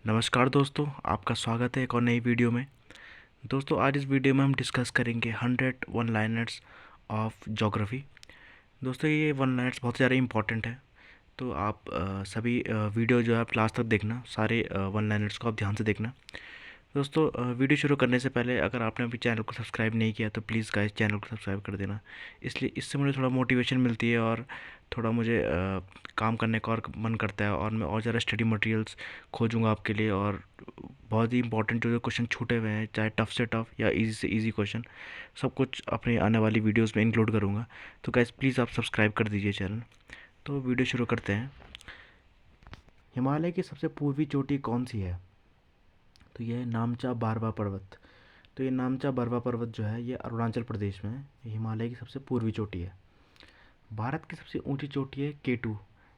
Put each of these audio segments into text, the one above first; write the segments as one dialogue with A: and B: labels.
A: नमस्कार दोस्तों, आपका स्वागत है एक और नई वीडियो में। दोस्तों, आज इस वीडियो में हम डिस्कस करेंगे 100 वन लाइनर्स ऑफ ज्योग्राफी। दोस्तों, ये वन लाइनर्स बहुत ज़्यादा इंपॉर्टेंट है, तो आप सभी वीडियो जो है आप लास्ट तक देखना, सारे वन लाइनर्स को आप ध्यान से देखना। दोस्तों, वीडियो शुरू करने से पहले अगर आपने अभी चैनल को सब्सक्राइब नहीं किया तो प्लीज़ गाइस चैनल को सब्सक्राइब कर देना। इसलिए इससे मुझे थोड़ा मोटिवेशन मिलती है और थोड़ा मुझे काम करने का और मन करता है, और मैं और ज़्यादा स्टडी मटेरियल्स खोजूंगा आपके लिए। और बहुत ही इंपॉर्टेंट जो जो क्वेश्चन छूटे हुए हैं, चाहे टफ़ से टफ़ या इजी से इजी क्वेश्चन, सब कुछ अपनी आने वाली वीडियोस में इंक्लूड करूँगा। तो गाइस प्लीज़ आप सब्सक्राइब कर दीजिए चैनल। तो वीडियो शुरू करते हैं। हिमालय की सबसे पूर्वी चोटी कौन सी है? तो यह है नामचा बारवा पर्वत। तो ये नामचा बारवा पर्वत जो है ये अरुणाचल प्रदेश में है। ये हिमालय की सबसे पूर्वी चोटी है। भारत की सबसे ऊंची चोटी है केटू,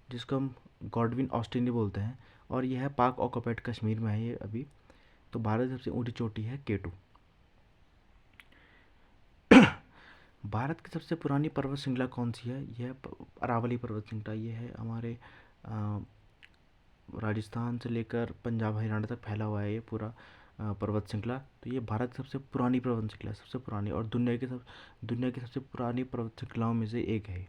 A: जिसको हम गॉडविन ऑस्टिन बोलते हैं, और यह है पाक ऑक्यूपाइड कश्मीर में है ये अभी। तो भारत की सबसे ऊंची चोटी है केटू। भारत की सबसे पुरानी पर्वत श्रृंखला कौन सी है? यह अरावली पर्वत श्रृंखला। ये है हमारे राजस्थान से लेकर पंजाब हरियाणा तक फैला हुआ है ये पूरा पर्वत श्रृंखला। तो ये भारत की सबसे पुरानी पर्वत श्रृंखला है, सबसे पुरानी, और दुनिया की सबसे पुरानी पर्वत श्रृंखलाओं में से एक है।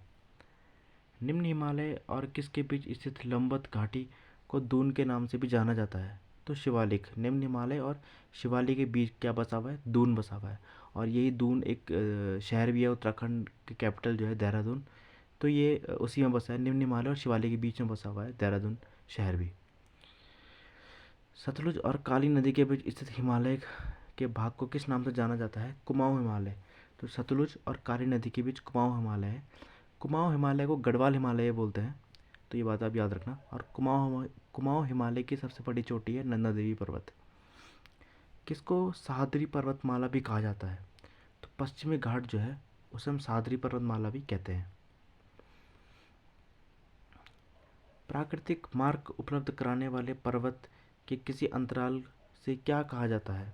A: निम्न हिमालय और किसके बीच स्थित लंबवत घाटी को दून के नाम से भी जाना जाता है? तो शिवालिक। निम्न हिमालय और शिवालिक के बीच क्या बसा हुआ है? दून बसा हुआ है। और यही दून एक शहर भी है, उत्तराखंड की कैपिटल जो है देहरादून। तो ये उसी में बसा है, निम्न हिमालय और शिवालिक के बीच में बसा हुआ है देहरादून शहर भी। सतलुज और काली नदी के बीच स्थित हिमालय के भाग को किस नाम से जाना जाता है? कुमाऊं हिमालय। तो सतलुज और काली नदी के बीच कुमाऊं हिमालय है। कुमाऊं हिमालय को गढ़वाल हिमालय बोलते हैं, तो ये बात आप याद रखना। और कुमाऊं हिमालय की सबसे बड़ी चोटी है नंदा देवी पर्वत। किसको सह्याद्री पर्वतमाला भी कहा जाता है? तो पश्चिमी घाट जो है उसे हम सह्याद्री पर्वतमाला भी कहते हैं। प्राकृतिक मार्ग उपलब्ध कराने वाले पर्वत के किसी अंतराल से क्या कहा जाता है?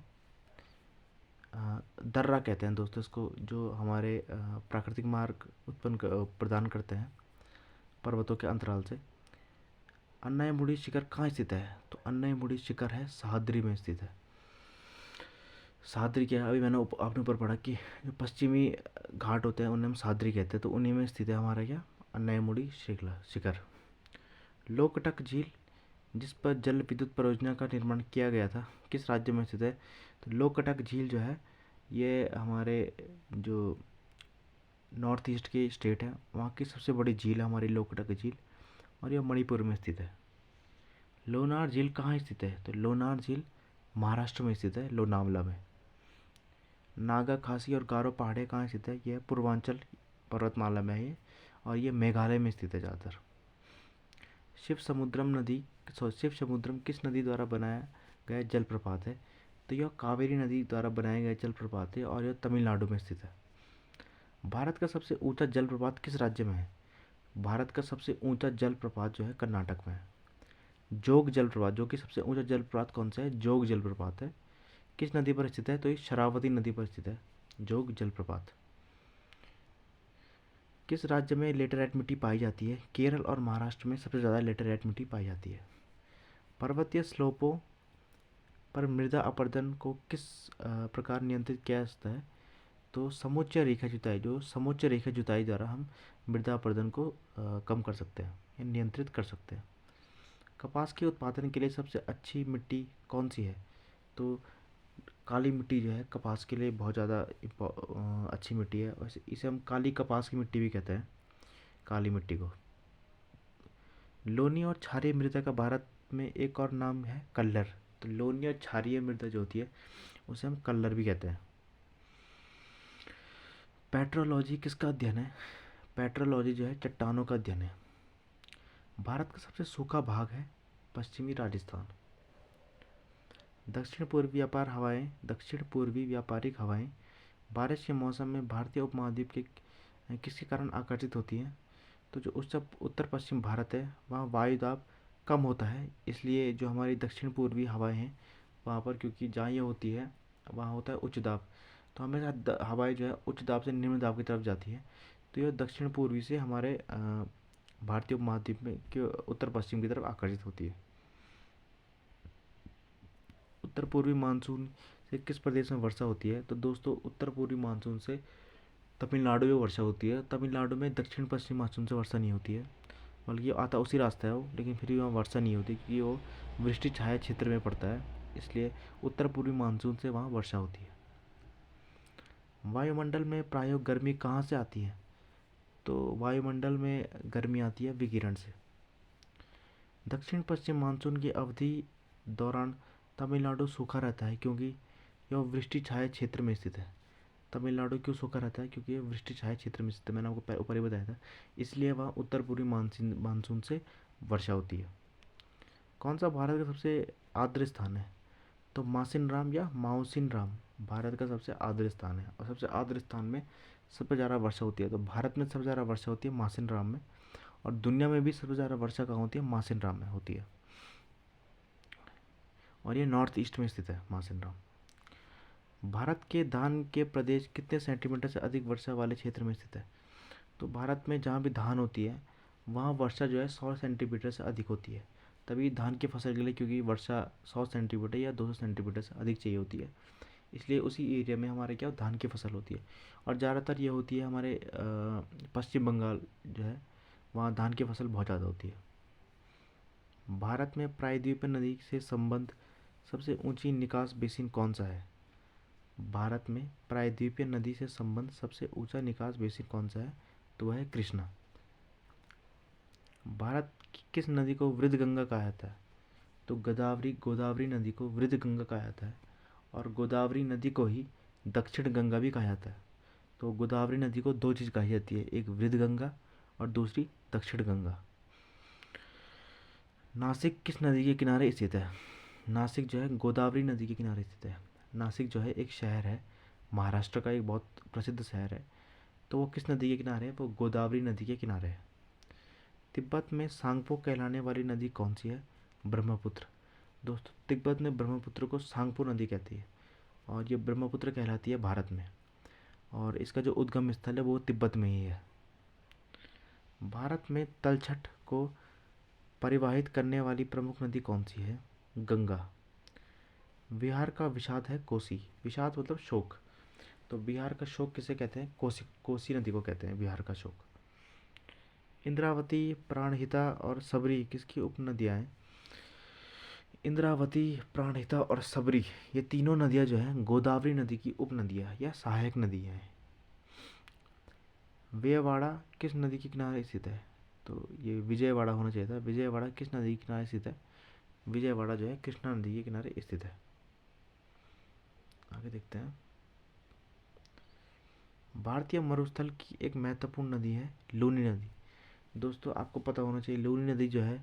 A: दर्रा कहते हैं दोस्तों इसको, जो हमारे प्राकृतिक मार्ग प्रदान करते हैं पर्वतों के अंतराल से। अन्नायमुड़ी शिखर कहाँ स्थित है? तो अन्नायमुड़ी शिखर है सह्याद्री में स्थित है। सह्याद्री क्या है? अभी मैंने आपने ऊपर पढ़ा कि जो पश्चिमी घाट होते हैं उन्हें हम सह्याद्री कहते हैं, तो उन्हीं में स्थित है हमारा क्या? अन्नायमुड़ी शिखर। लोकटक झील, जिस पर जल विद्युत परियोजना का निर्माण किया गया था, किस राज्य में स्थित है? तो लोकटक झील जो है ये हमारे जो नॉर्थ ईस्ट की स्टेट है वहाँ की सबसे बड़ी झील है हमारी लोकटक झील, और यह मणिपुर में स्थित है। लोनार झील कहाँ स्थित है? तो लोनार झील महाराष्ट्र में स्थित है, लोनावला में। नागा खासी और गारो पहाड़ियाँ कहाँ स्थित है? यह पूर्वांचल पर्वतमाला में है ये, और ये मेघालय में स्थित है ज़्यादातर। शिव समुद्रम किस नदी द्वारा बनाया गया जलप्रपात है? तो यह कावेरी नदी द्वारा बनाया गया जलप्रपात है, और यह तमिलनाडु में स्थित है। भारत का सबसे ऊंचा जलप्रपात किस राज्य में है? भारत का सबसे ऊंचा जलप्रपात जो है कर्नाटक में है, जोग जलप्रपात। जो कि सबसे ऊंचा जलप्रपात कौन सा है? जोग जलप्रपात है। किस नदी पर स्थित है? तो ये शरावती नदी पर स्थित है जोग जलप्रपात। किस राज्य में लेटेराइट मिट्टी पाई जाती है? केरल और महाराष्ट्र में सबसे ज़्यादा लेटेराइट मिट्टी पाई जाती है। पर्वतीय स्लोपों पर मृदा अपरदन को किस प्रकार नियंत्रित किया जा सकता है? तो समोच्च रेखा जुताई, जो समोच्च रेखा जुताई द्वारा हम मृदा अपरदन को कम कर सकते हैं या नियंत्रित कर सकते हैं। कपास के उत्पादन के लिए सबसे अच्छी मिट्टी कौन सी है? तो काली मिट्टी जो है कपास के लिए बहुत ज़्यादा अच्छी मिट्टी है, और इसे हम काली कपास की मिट्टी भी कहते हैं, काली मिट्टी को। लोनी और क्षारीय मृदा का भारत में एक और नाम है कल्लर। तो लोनी और क्षारीय मृदा जो होती है उसे हम कल्लर भी कहते हैं। पेट्रोलॉजी किसका अध्ययन है? पेट्रोलॉजी जो है चट्टानों का अध्ययन है। भारत का सबसे सूखा भाग है पश्चिमी राजस्थान। दक्षिण पूर्वी व्यापारिक हवाएं बारिश के मौसम में भारतीय उपमहाद्वीप के किसके कारण आकर्षित होती हैं? तो जो उत्तर पश्चिम भारत है वहाँ वायु दाब कम होता है, इसलिए जो हमारी दक्षिण पूर्वी हवाएं हैं वहाँ पर, क्योंकि जहाँ ये होती है वहाँ होता है उच्च दाब, तो हमेशा हवाएं जो है उच्च दाब से निम्न दाब की तरफ जाती है। तो ये दक्षिण पूर्वी से हमारे भारतीय उपमहाद्वीप में के उत्तर पश्चिम की तरफ आकर्षित होती है। उत्तर पूर्वी मानसून से किस प्रदेश में वर्षा होती है? तो दोस्तों उत्तर पूर्वी मानसून से तमिलनाडु में वर्षा होती है। तमिलनाडु में दक्षिण पश्चिम मानसून से वर्षा नहीं होती है, बल्कि आता उसी रास्ता है वो, लेकिन फिर भी वहाँ वर्षा नहीं होती क्योंकि वो वृष्टि छाया क्षेत्र में पड़ता है, इसलिए उत्तर पूर्वी मानसून से वहाँ वर्षा होती है। वायुमंडल में प्रायः गर्मी कहाँ से आती है? तो वायुमंडल में गर्मी आती है विकिरण से। दक्षिण पश्चिम मानसून की अवधि दौरान तमिलनाडु सूखा रहता है क्योंकि यह वृष्टि छाया क्षेत्र में स्थित है। तमिलनाडु क्यों सूखा रहता है? क्योंकि ये वृष्टि छाया क्षेत्र में स्थित है, मैंने आपको ऊपर ही बताया था, इसलिए वहाँ उत्तर पूर्वी मानसून से वर्षा होती है। कौन सा भारत का सबसे आर्द्र स्थान है? तो मासिन राम या माउसिन राम भारत का सबसे आर्द्र स्थान है, और सबसे आर्द्र स्थान में सबसे ज़्यादा वर्षा होती है। तो भारत में सबसे ज़्यादा वर्षा होती है मासिन राम में, और दुनिया में भी सबसे ज़्यादा वर्षा कहाँ होती है? मासिन राम में होती है, और ये नॉर्थ ईस्ट में स्थित है मासिन राम। भारत के धान के प्रदेश कितने सेंटीमीटर से अधिक वर्षा वाले क्षेत्र में स्थित है? तो भारत में जहाँ भी धान होती है वहाँ वर्षा जो है 100 सेंटीमीटर से अधिक होती है, तभी धान की फसल के लिए, क्योंकि वर्षा 100 सेंटीमीटर या 200 सेंटीमीटर से अधिक चाहिए होती है, इसलिए उसी एरिया में हमारे क्या धान की फसल होती है। और ज़्यादातर ये होती है हमारे पश्चिम बंगाल जो है, वहाँ धान की फसल बहुत ज़्यादा होती है। भारत में प्रायद्वीपीय नदी से संबंध सबसे ऊंची निकास बेसिन कौन सा है? भारत में प्रायद्वीपीय नदी से संबंध सबसे ऊंचा निकास बेसिन कौन सा है? तो वह है कृष्णा। भारत की किस नदी को वृद्ध गंगा कहा जाता है? तो गोदावरी नदी को वृद्ध गंगा कहा जाता है, और गोदावरी नदी को ही दक्षिण गंगा भी कहा जाता है। तो गोदावरी नदी को दो चीज़ कही जाती है, एक वृद्ध गंगा और दूसरी दक्षिण गंगा। नासिक किस नदी के किनारे स्थित है? नासिक जो है गोदावरी नदी के किनारे स्थित है। नासिक जो है एक शहर है, महाराष्ट्र का एक बहुत प्रसिद्ध शहर है। तो वो किस नदी के किनारे है? वो गोदावरी नदी के किनारे है। तिब्बत में सांगपो कहलाने वाली नदी कौन सी है? ब्रह्मपुत्र। दोस्तों तिब्बत में ब्रह्मपुत्र को सांगपो नदी कहती है, और ये ब्रह्मपुत्र कहलाती है भारत में, और इसका जो उद्गम स्थल है वो तिब्बत में ही है। भारत में तलछट को परिवाहित करने वाली प्रमुख नदी कौन सी है? गंगा। बिहार का विषाद है कोसी। विषाद मतलब शोक, तो बिहार का शोक किसे कहते हैं? कोसी नदी को कहते हैं बिहार का शोक। इंद्रावती, प्राणहिता और सबरी किसकी उपनदियाँ हैं? इंद्रावती, प्राणहिता और सबरी ये तीनों नदियाँ जो हैं गोदावरी नदी की उपनदियाँ या सहायक नदियाँ हैं। विजयवाड़ा किस नदी के किनारे स्थित है? तो ये विजयवाड़ा होना चाहिए था। विजयवाड़ा किस नदी के किनारे स्थित है? विजयवाड़ा जो है कृष्णा नदी के किनारे स्थित है। आगे देखते हैं। भारतीय मरुस्थल की एक महत्वपूर्ण नदी है लूनी नदी। दोस्तों आपको पता होना चाहिए लूनी नदी जो है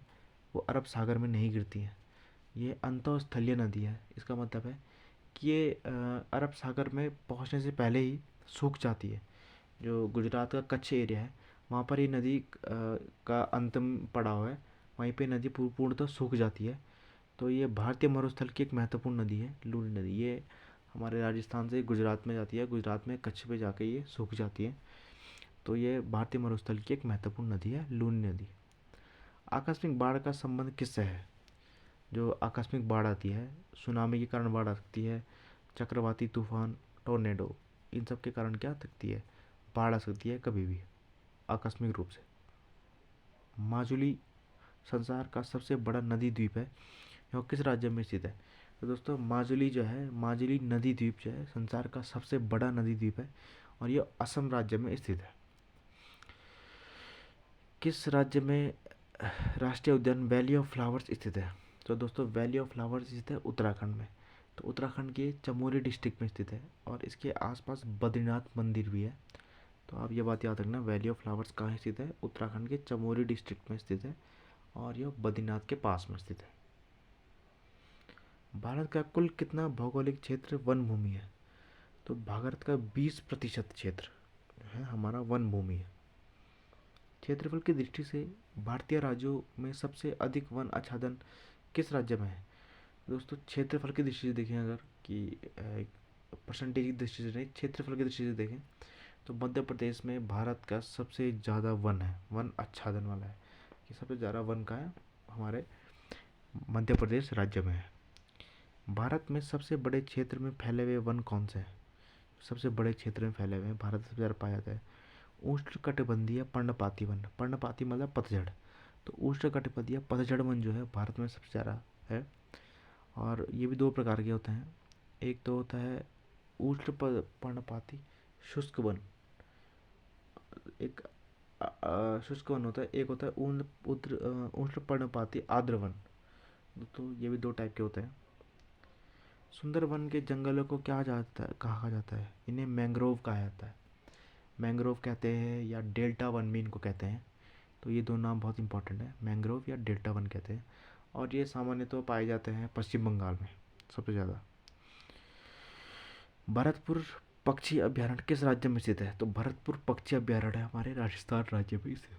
A: वो अरब सागर में नहीं गिरती है, ये अंतःस्थलीय नदी है। इसका मतलब है कि ये अरब सागर में पहुंचने से पहले ही सूख जाती है। जो गुजरात का कच्छ एरिया है वहाँ पर ये नदी का अंतिम पड़ाव है, वहीं पे नदी पूर्णतः सूख जाती है। तो ये भारतीय मरुस्थल की एक महत्वपूर्ण नदी है लूनी नदी। ये हमारे राजस्थान से गुजरात में जाती है, गुजरात में कच्छ पे जाके ये सूख जाती है। तो ये भारतीय मरुस्थल की एक महत्वपूर्ण नदी है लूनी नदी। आकस्मिक बाढ़ का संबंध किससे है? जो आकस्मिक बाढ़ आती है, सुनामी के कारण बाढ़ आ सकती है, चक्रवाती तूफान, टोर्नेडो, इन सब के कारण क्या आ सकती है? बाढ़ आ सकती है कभी भी आकस्मिक रूप से। माजुली संसार का सबसे बड़ा नदी द्वीप है, यह किस राज्य में स्थित है? तो दोस्तों माजुली जो है, माजुली नदी द्वीप जो है संसार का सबसे बड़ा नदी द्वीप है, और यह असम राज्य में स्थित है। किस राज्य में राष्ट्रीय उद्यान वैली ऑफ फ्लावर्स स्थित है? तो दोस्तों वैली ऑफ फ्लावर्स स्थित है उत्तराखंड में। तो उत्तराखंड के चमोली डिस्ट्रिक्ट में स्थित है, और इसके आसपास बद्रीनाथ मंदिर भी है। तो आप ये बात याद रखना, वैली ऑफ फ्लावर्स कहाँ स्थित है? उत्तराखंड के चमोली डिस्ट्रिक्ट में स्थित है, और यह बद्रीनाथ के पास में स्थित है। भारत का कुल कितना भौगोलिक क्षेत्र वन भूमि है? तो भारत का 20% क्षेत्र है हमारा वन भूमि है। क्षेत्रफल की दृष्टि से भारतीय राज्यों में सबसे अधिक वन आच्छादन किस राज्य में है? दोस्तों क्षेत्रफल की दृष्टि से देखें, अगर कि परसेंटेज की दृष्टि से नहीं, क्षेत्रफल की दृष्टि से देखें तो मध्य प्रदेश में भारत का सबसे ज़्यादा वन है, वन आच्छादन वाला है कि सबसे ज़्यादा वन का है हमारे मध्य प्रदेश राज्य में है। भारत में सबसे बड़े क्षेत्र में फैले हुए वन कौन से हैं? सबसे बड़े क्षेत्र में फैले हुए हैं, भारत में सबसे ज़्यादा पाया जाता है। उष्णकटिबंधीय पर्णपाती वन, पर्णपाती मतलब पतझड़, तो उष्णकटिबंधीय पतझड़ वन जो है भारत में सबसे ज़्यादा है। और ये भी दो प्रकार के होते हैं, एक तो होता है उष्ण पर्णपाती शुष्क वन, एक शुष्क वन होता है, एक होता है उष्ण पर्णपाती आर्द्र वन। तो ये भी दो टाइप के होते हैं। सुंदरवन के जंगलों को क्या जाता है कहा जाता है? इन्हें मैंग्रोव कहा जाता है। मैंग्रोव कहते हैं या डेल्टा वन भी इनको कहते हैं। तो ये दो नाम बहुत इंपॉर्टेंट है, मैंग्रोव या डेल्टा वन कहते हैं। और ये सामान्यतः पाए जाते हैं पश्चिम बंगाल में सबसे ज़्यादा। भरतपुर पक्षी अभ्यारण्य किस राज्य में स्थित है? तो भरतपुर पक्षी अभ्यारण्य हमारे राजस्थान राज्य में स्थित है।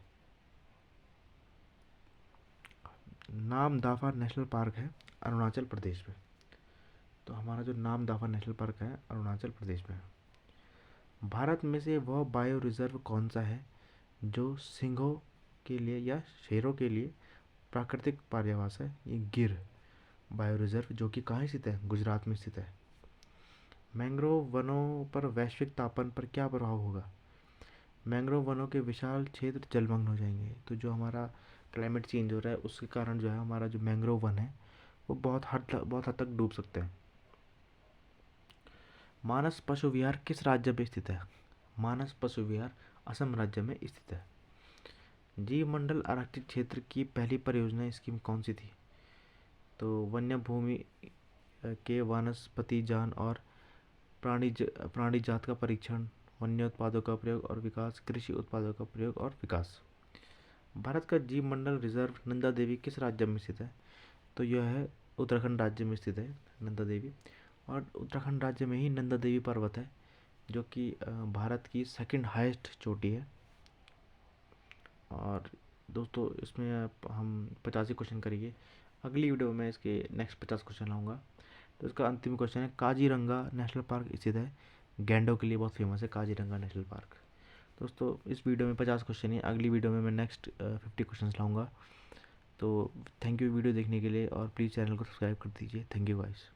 A: नामदफा नेशनल पार्क है अरुणाचल प्रदेश में। तो हमारा जो नामदफा नेशनल पार्क है अरुणाचल प्रदेश में है। भारत में से वह बायो रिजर्व कौन सा है जो सिंहों के लिए या शेरों के लिए प्राकृतिक पर्यावास है? ये गिर बायो रिजर्व, जो कि कहाँ स्थित है? गुजरात में स्थित है। मैंग्रोव वनों पर वैश्विक तापमान पर क्या प्रभाव होगा? मैंग्रोव वनों के विशाल क्षेत्र जलमग्न हो जाएंगे। तो जो हमारा क्लाइमेट चेंज हो रहा है उसके कारण जो है हमारा जो मैंग्रोव वन है वो बहुत हद तक डूब सकते हैं। मानस पशु विहार किस राज्य में स्थित है? मानस पशु विहार असम राज्य में स्थित है। जीव मंडल आरक्षित क्षेत्र की पहली परियोजना स्कीम कौन सी थी? तो वन्य भूमि के वनस्पति जान और प्राणी जात का परीक्षण, वन्य उत्पादों का प्रयोग और विकास, कृषि उत्पादों का प्रयोग और विकास। भारत का जीव मंडल रिजर्व नंदा देवी किस राज्य में स्थित है? तो यह है उत्तराखंड राज्य में स्थित है नंदा देवी। और उत्तराखंड राज्य में ही नंदा देवी पर्वत है जो कि भारत की सेकंड हाईएस्ट चोटी है। और दोस्तों इसमें हम 85 क्वेश्चन करेंगे। अगली वीडियो में इसके नेक्स्ट 50 क्वेश्चन लाऊंगा। तो इसका अंतिम क्वेश्चन है, काजीरंगा नेशनल पार्क स्थित है गैंडों के लिए बहुत फेमस है काजीरंगा नेशनल पार्क। दोस्तों इस वीडियो में 50 क्वेश्चन है, अगली वीडियो में मैं नेक्स्ट 50 क्वेश्चन लाऊंगा। तो थैंक यू वीडियो देखने के लिए और प्लीज़ चैनल को सब्सक्राइब कर दीजिए। Thank you guys.